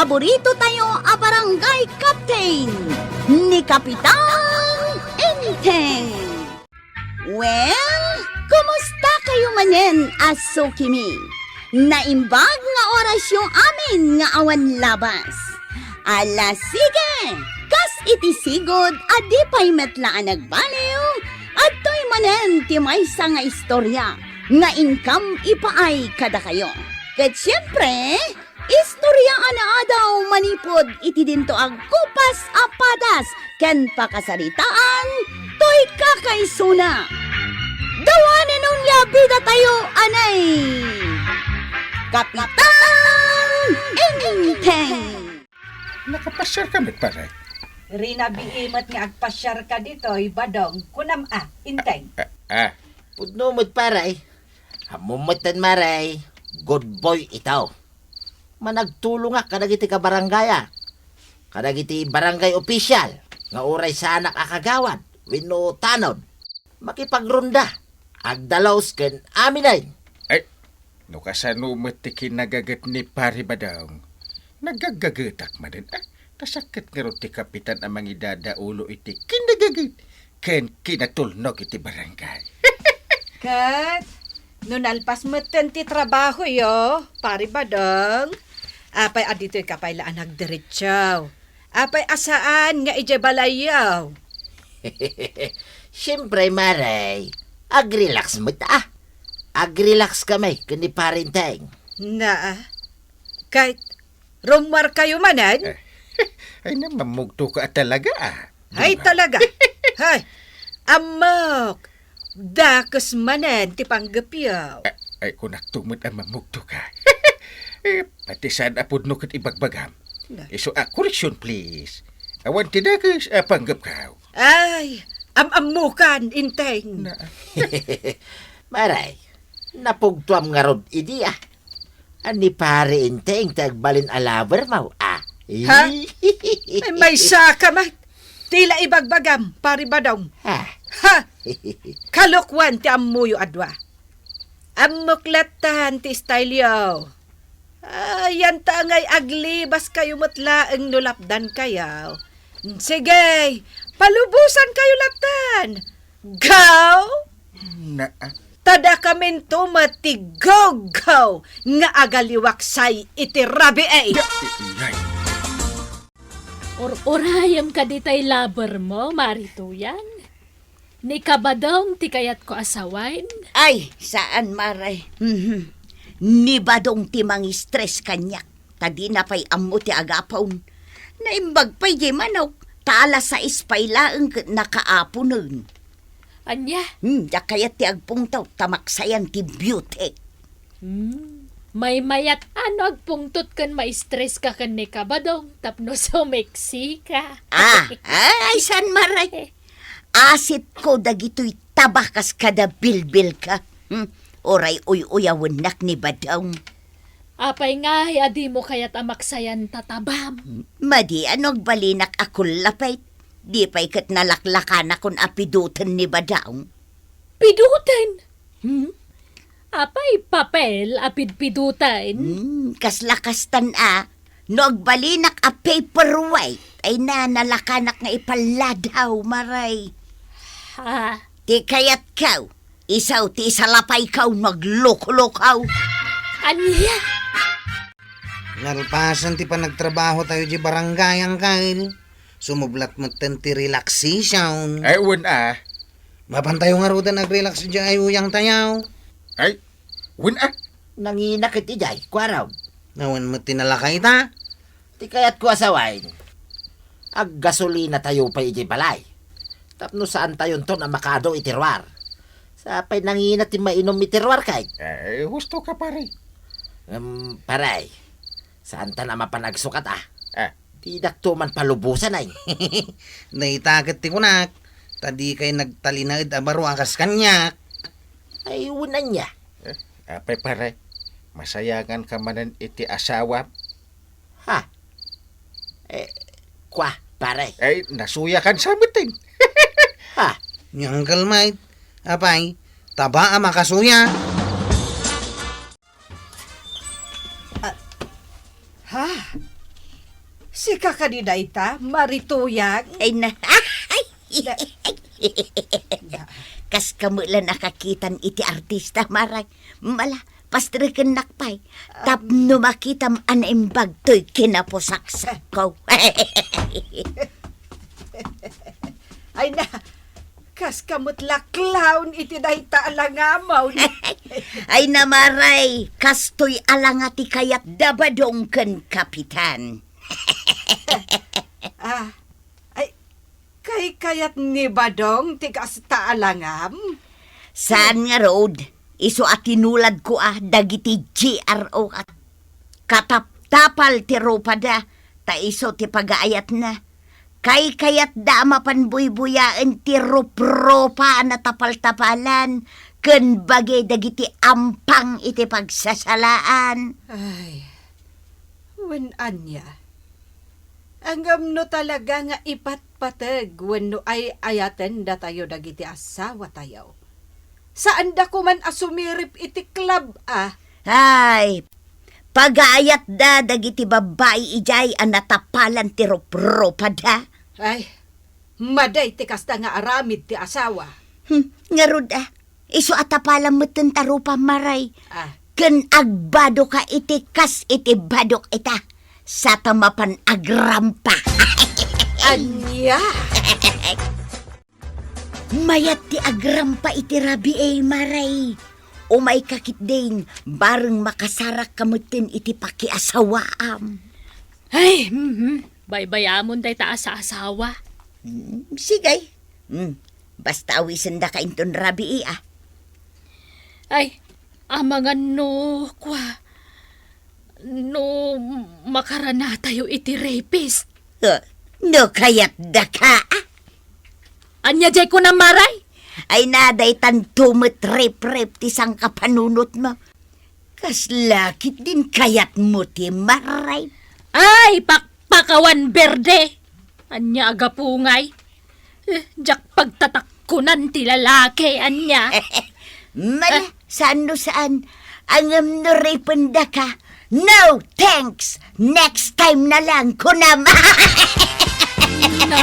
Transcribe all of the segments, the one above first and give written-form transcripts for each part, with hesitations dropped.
paborito tayo a barangay captain ni Kapitan Enteng. Well, kumusta kayo manen, Asukimi? Naimbag nga oras yung amin nga awan labas. Ala sige, kas itisigod adi pa'y metlaan nagbaliw at to'y manen ti maysa nga istorya nga income ipaay kada kayo. Ket siyempre, istorya ana daw manipod iti dinto ag kupas apadas ken pakasaritaan to'y kakaisuna. Dawanen nung labida tayo anay. Kapitan Enteng. Nakapasyar kami pare. Rina biimat nga agpasyar ka dito, Badong. Kunam Inteng. Pudnumot paray. Hamumutan maray. Good boy itaw. Managtulong nga kadagiti ka barangaya. Kadagiti barangay official. Nga uray sa anak akagawad. Wino tanod. Makipagronda. Agdalaws ken aminay. No kasanumot ti kinagagat ni pare Badong. Nagagagatak man din. Kasakit nga ron ti kapitan ang mga idadaulo iti kinagagat. Ken kinatulnog iti barangay. Kat, nun alpas mo ti trabaho yo, pari Badong. Apay adito'y kapaylaan nagdiretsaw. Apay asaan nga ije balayaw. Siyempre maray. Agrelax mo ta. Agrelax kami kani parinteng. Kahit rumwar kayo manan? Ay namamugto ka talaga Ay talaga. Hay, amok. Dakas manan ti panggapyaw. Ay kung naktumot ang mamugto ka. Pati saan apod no kat ibagbagam. So correction please. Awan tidakas panggap ka. Ay, amamukan, Inteng. Maray, napugtuam nga rod idi Ani pare Inteng tagbalin alaber mau Ha? May saka ma. Tila ibagbagam, pari Badong. Ha? Ha! Kalokwan ti amuyo adwa. Amuklatan ti style yo. Yan tangay aglibas kayo matlaeng nulapdan kayaw. Sige, palubusan kayo latan. Gaw! Tada kamin tumatigaw-gaw nga agaliwaksay iti rabi ay. Orayam ka ditay labar mo, marituyan. Ni kabadong ti kayat ko asawain. Ay, saan maray? Ni Badong ti mang stress kanyak. Tadi na pa'y amu ti agapaw. Naimbag pa'y di manok. Tala sa ispaylaang nakaapo nun. Anya? Da kayat ti agpungtaw tamaksayan ti beauty. May mayat ano agpungtot kan ma-stress ka kan ni kabadong tapno so Meksika. Ay, san maray? Asit ko dagito'y tabakas kada bilbil ka. Oray uy-uyawanak ni Badong. Apay nga, adi mo kaya't amaksayan tatabam. Madi anog balinak ako lapay. Di pa'y kat nalaklakan akong apidutan ni Badong. Pidutan? Apay papel apid-pidutan? Kaslakastan Noag balinak a paperweight ay nalakanak nga ipaladaw, maray. Ha? Di kayat kaw, isaw ti salapay kaw magloko-lokaw. Anya? Nalpasan ti pa nagtrabaho tayo di barangayang kail. Sumublat mo ti relaxation. Ay un Mapantayo nga ruda nag-relax di ay uyang tayaw. Ay un Nanginak iti jay, kwaraw. Nawan mo tinalakay ta. Ti kayat ko asawain. Ag gasolina tayo pa iti balay. Tapno saan tayo to na makado itirwar. Sapay nanginat ti mainom itirwar kay. Ay husto ka pare. Paray. Saan ta na mapanagsukat Di dakto man palubusan ay. Naitagat ti kunak. Tadi kay nagtalinaid abaro akas kanyak. Ay unan niya. Apay pare. Masayangan ka manan iti asawa. Ha? Kwa, pare. Ay nasuya kan sa miting. Ha? Yang kalmay. Apay, taba makasuya. Si kakadidayta, marituyag. Ay na. Kas kamulan nakakitan iti artista maray. Mala, pastriken nakpay. Tapno makitam anaimbag to'y kinaposaksak ko. Ay na, kas kamutla clown iti dayta alangamaw. Ay namaray, kastoy alangati kayat dabadong ken kapitan. Ay, kayat ni Badong tigas ta alangam? Saan nga road? Iso at tinulad ko dagiti GRO at kataptapal ti ropada, ta iso ti pagaayat na. Kayat da mapanbuy-buyaan ti ropropa na tapal-tapalan, ken bagay dagiti ampang iti pagsasalaan. Ay, anya. Anggam no talaga nga ipatpatag wenno ay ayaten da tayo dagiti asawa tayo. Saan da ko man asumirip iti club Ay, pagaayat da dagiti babae ijay ang natapalan ti ropropa da. Ay, maday ti kasta nga aramid ti asawa. Nga rod iso atapalan mo tarupa maray. Ah, Ken agbado ka iti kas iti badok ita sa tamapan agrampa. anya. Mayat ti agrampa iti rabi maray. Umay kakit din, bareng makasarak kamutin iti pakiasawaam. Ay, baybayamon day taas sa asawa. Sigay. Basta awisan da ka inton rabi Ay, amangan no makarana tayo iti rapist. No kayat da ka Anya jay ko na maray. Ay naday tantumot rep-rep ti sang kapanunot mo. Kas lakit din kayat mo ti maray. Ay, pakpakawan berde. Anya agapungay. Jak pagtatakkunan ti lalaki, anya. Mala, saan no saan? Angam no repanda ka. No, thanks. Next time na lang kunam. Na,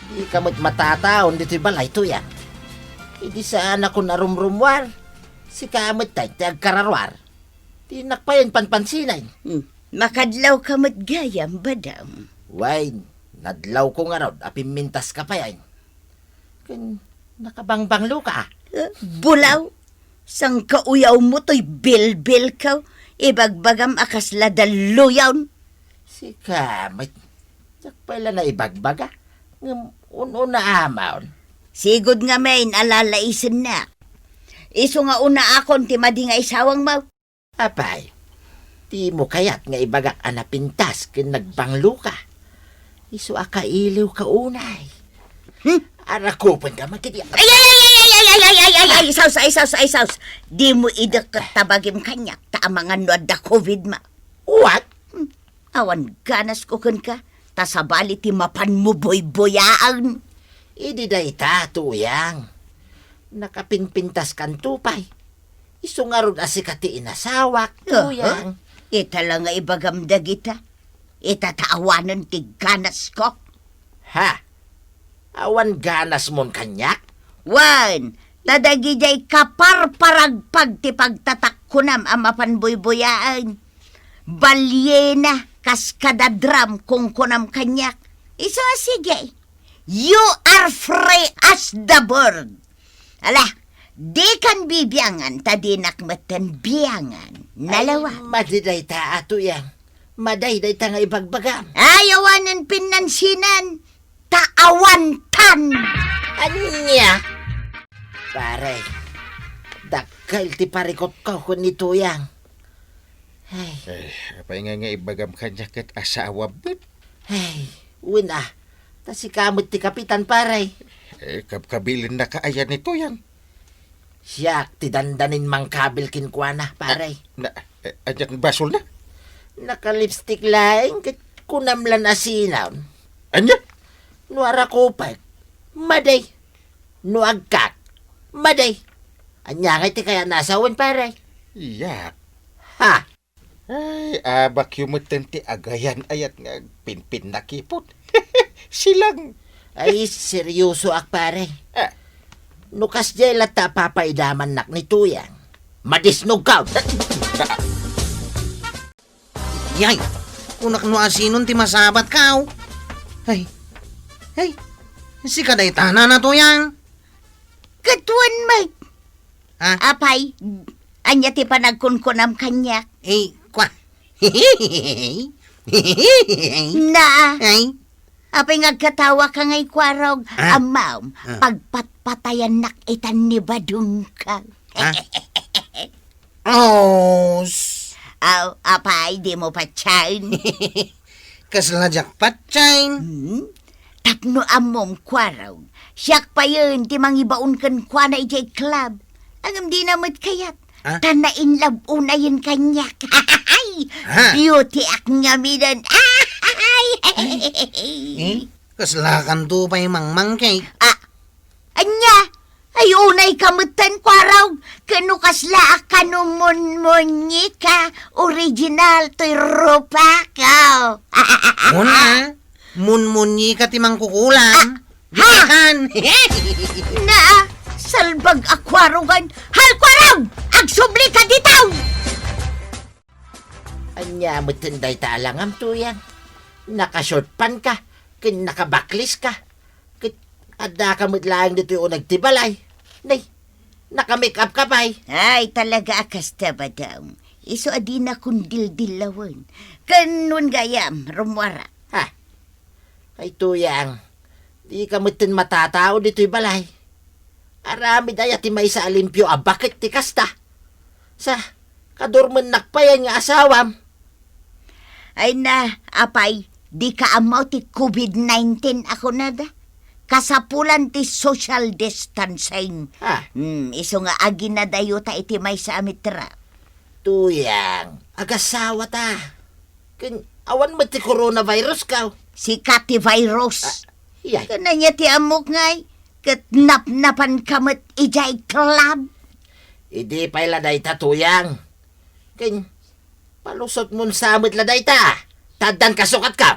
Di ka mo't matataon dito'y balay tuyang. Hindi saan ako narumrumwar. Si kamot tayo tiyagkararwar. Di nakpayan panpansinay. Makadlaw ka matgayam, badam. Wine, nadlaw ko nga raw, apimintas ka pa yan. Kan, nakabangbanglo ka. Bulaw, sang kauyaw mo to'y bil-bil ka. Ibagbagam akas ladaluyaw. Si kamot, sak pala na ibagbaga. Una amaon. Sigod nga main alalaisin na. Iso nga una akon ti madi nga isawang maw. Apay, di mo kayat nga ibagak anapintas kin nagbanglo ka. Iso akailiw ka unay. Arakupon ka magkidi. Ay, isaws. Di mo idakot tabagim kanyak ta mga nuad da COVID ma. What? Awan ganas ko kun ka. Ta sabali ti mapan mo boy-boyaan. Idi day tuyang. Nakapinpintas kan tupay. Iso nga ron asikati inasawak, tuyang. Ita lang nga ibagamda kita. Itataawanan ti ganas ko. Ha? Awan ganas mon kanyak? Wan, tadagi jay kaparparagpag ti pagtatakkunam ang mapanboy-boyaan. Balyena kas kadadram kung kunam kanyak. Iso sige, you are free as the bird. Ala, di kan bibiyangan, tadinak matan biyangan. Nalawa. Ay, madiday ta ato yang. Madayday ta nga ibagbagam. Ayawanan pinansinan, taawantan. Anya? Pare, dakal ti parikot ko kun ni tuyang. Ay, Apay nga ibagam kanya kat asawa bet. ay, wina. Ta si kamot ti kapitan pare. Kabilin na kaayan nito yan. Siya, ti dandanin mang kabil kinkwana pare. Anyak basol na. Naka-lipstick laing kit kunamlan asinaw. Anya? Nuara kopag. Maday. Nuagkak. Maday. Anya nga ti kaya nasawan pare. Iyak. Ha? Ay, abak yumutin ti agayan ayat nga pinpin nakipot. Silang. Ay, seryoso ak pare. Ah. Nukas jay lata papaidaman nak ni tuyang. Madisnog ka. Yay, unak no asinon ti masabat ka. Ay, si kaday tanan na tuyang. Katuan may. Ha? Apay, anya ti panagkunkunam kanyak. Kwa. Na, Ay, apay ngagkatawa ka ngay kwarog. Ah. Amaw, pagpatpatayan nak itan ni badung ka. ha? Oh, Aw, apay, di mo pa tiyan. kaslajak patsain. Tapno amom kwarog. Siyak pa yun, ti mangibaon kan kwa na ijay club. Angam di namit kayat. Ah? Tana in love unayin kanyak. Ay, Ah. beauty ak ngamidan. Ay, Kaslakan to pa yung mangmang kay. anya, ay unay kamutan kwaraw. Kano kasla kanumon-monyi ka. Original to'y rupa ka. Muna, munmunyi ka timang kukulan. Gikan. Na, salbag akwarugan. Hal kwaraw, agsubli ka ditaw. Anya mo tinday taalangam tuyang. Naka-short pan ka. Kin naka-backlist ka. Kit adda ka mo't laang dito yung nagtibalay. Nay, naka-make up ka pa'y. Ay, talaga akas ba daw. Iso adi na kundil-dilawan. Ganun gayam, rumwara. Ha? Ay tuyang. Di ka mo't matatao dito yung balay. Arami daya ti may sa alimpyo bakit ti kasta. Sa kadurman nakpayan nga asawam. Ay na, apay, di ka amaw ti COVID-19 ako na da. Kasapulan ti social distancing. Ha? Iso nga agi na dayo ta iti may sa amitra. Tuyang. Agasawa ta. Kin awan mo ti coronavirus ka. Si Kati Virus. Iyay. Kana niya ti amok ngay. Katnap-napan kamot ijay club. Idi pa'y laday ta tuyang. Kin palusot mon samit laday ta. Tadan kasukat ka.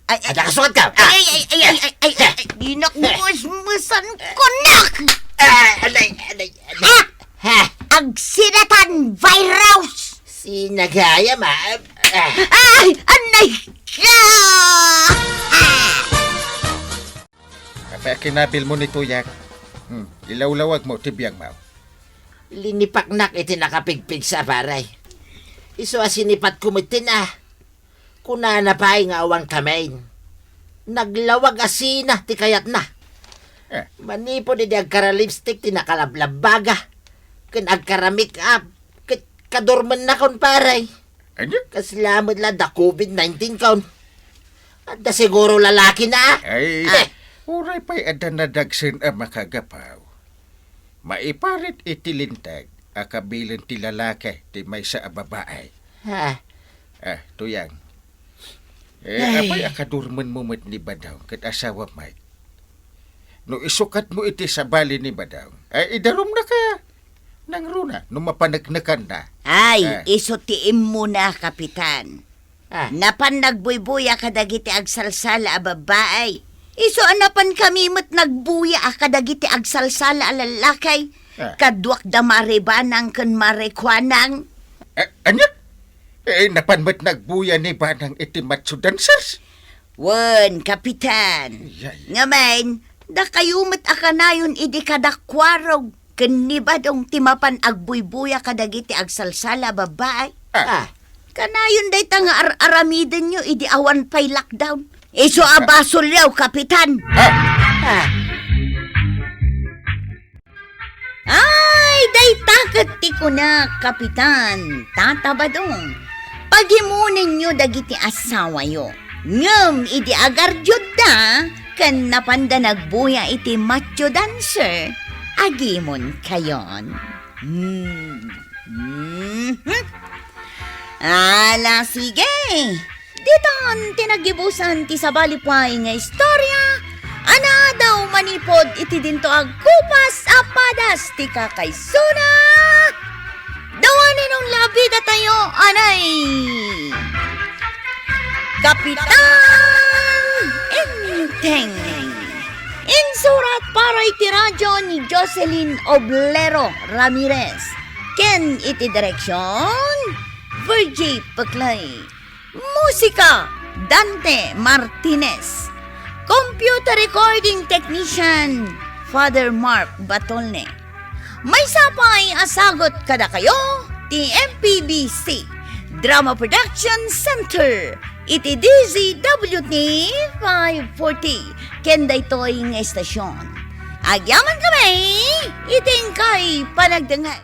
Ada kasukat ka? Ginakmusmusan ko na! Alay. Ha? Agsinatan virus! Sinagaya, ma. Ay! Anay ka! Kapay kinabil mo ni Tuyang. Ilawlawag mo, tibiyang mo. Linipaknak iti nakapigpig sa baray. Iso asinipat kumitin Kuna na pa nga awang kamain. Naglawag asina ti kayat na. Manipo di agkara lipstick ti nakalablabaga. Ken agkara make up. Kadorman na kon paray. Ano? Kaslamod la da COVID-19 kaon. At da siguro lalaki na. Ay, uray pa'y ada na dagsin ang makagapaw. Maiparit itilintag, akabilin ti lalaki ti may sa babae. Ha? Tuyang. Ay. Apay akadurman mo mat ni Badaw kat asawa Mike. No isukat mo iti sa bali ni Badaw, ay idarom na ka. Nang runa, no mapanagnakan na. Ay, isutiin mo na, Kapitan. Napan nagbuy-buya kadagiti agsalsala a babae. Iso anapan kami mo't nagbuya a kadagiti agsalsala a lalakay. Kadwak da maribanang kan marekwanang. Anya? Napanmat nagbuya ni Banang iti matsudansers. Wen, Kapitan. Yay. Ngamen, da kayumat akanayon idi kadakwarog. Kanibadong timapan agbuy-buya kadagiti agsalsala babae. Kanayon day tanga aramiden nyo idi awan pa'y lockdown. Iso abasol yaw, Kapitan. Ay, day takot ti ko na, Kapitan. Tatabadong. Paghimunin nyo dagiti asawa yo. Ngam, idi agardyod da, kan napanda nagbuya iti macho dancer. Agimon kayon. Ala, sige. Diton, tinagibusan ti sabalipay nga istorya. Ana daw manipod iti dinto agkupas apadas ti kakaysuna. Dawanin ng labida tayo, anay. Kapitan Enteng. Insurat para iti radyo ni Jocelyn Oblero Ramirez. Ken iti direksyon, Virgie Paclay. Musika, Dante Martinez. Computer recording technician, Father Mark Batolne. May sapay asagot kada kayo, ti MPBC Drama Production Center. Iti DZWT 540. Kenda ito'y nga estasyon. Agyaman kami, iting kay panagdangan.